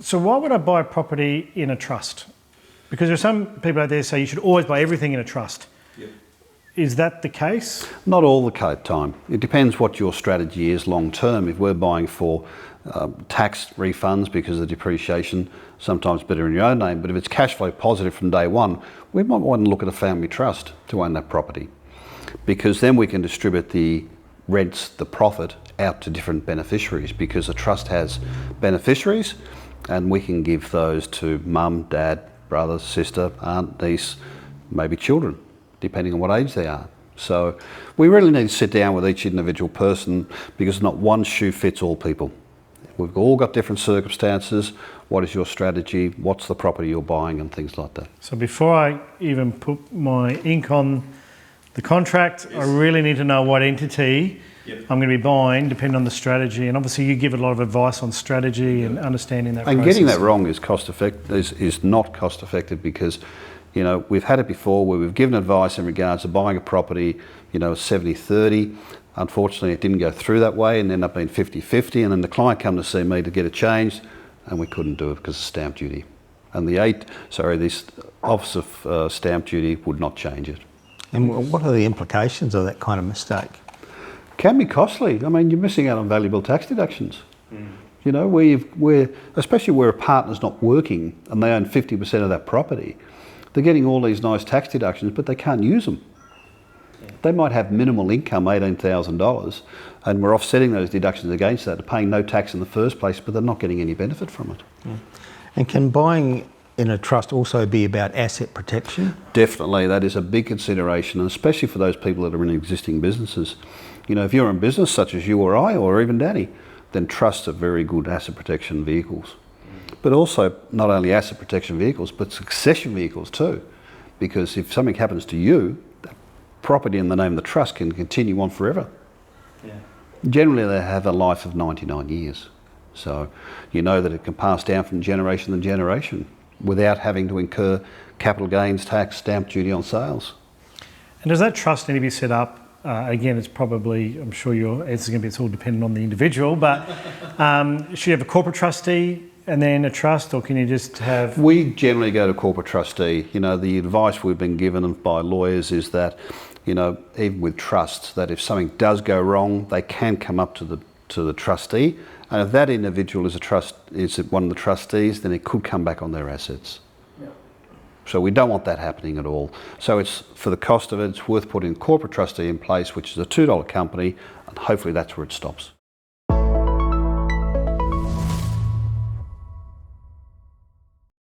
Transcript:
So why would I buy a property in a trust? Because there are some people out there who say you should always buy everything in a trust. Yep. Is that the case? Not all the time. It depends what your strategy is long term. If we're buying for tax refunds because of depreciation, sometimes better in your own name, but if it's cash flow positive from day one, we might want to look at a family trust to own that property, because then we can distribute the rents, the profit, out to different beneficiaries, because the trust has beneficiaries and we can give those to mum, dad, brother, sister, aunt, niece, maybe children, depending on what age they are. So we really need to sit down with each individual person, because not one shoe fits all people. We've all got different circumstances. What is your strategy? What's the property you're buying, and things like that. So before I even put my ink on the contract, yes, I really need to know what entity, yep, I'm going to be buying, depending on the strategy. And obviously you give a lot of advice on strategy, yep, and understanding that and process. Getting that wrong is is not cost effective, because we've had it before where we've given advice in regards to buying a property, 70-30. Unfortunately, it didn't go through that way and ended up being 50-50, and then the client come to see me to get it changed, and we couldn't do it because of stamp duty. And this Office of Stamp Duty would not change it. And what are the implications of that kind of mistake? Can be costly. I mean, you're missing out on valuable tax deductions. Especially where a partner's not working and they own 50% of that property, they're getting all these nice tax deductions, but they can't use them. They might have minimal income, $18,000, and we're offsetting those deductions against that. They're paying no tax in the first place, but they're not getting any benefit from it. Yeah. And can buying in a trust also be about asset protection? Definitely, that is a big consideration, and especially for those people that are in existing businesses. If you're in business such as you or I, or even Danny, then trusts are very good asset protection vehicles. But also not only asset protection vehicles, but succession vehicles too. Because if something happens to you, that property in the name of the trust can continue on forever. Yeah. Generally they have a life of 99 years. So that it can pass down from generation to generation without having to incur capital gains tax, stamp duty on sales. And does that trust need to be set up? Again, it's probably, I'm sure your answer is going to be, it's all dependent on the individual, but should you have a corporate trustee and then a trust, or can you just have... We generally go to corporate trustee. The advice we've been given by lawyers is that, even with trusts, that if something does go wrong, they can come up to the trustee, and if that individual is one of the trustees, then it could come back on their assets. Yeah. So we don't want that happening at all. So it's, for the cost of it, it's worth putting a corporate trustee in place, which is a $2 company, and hopefully that's where it stops.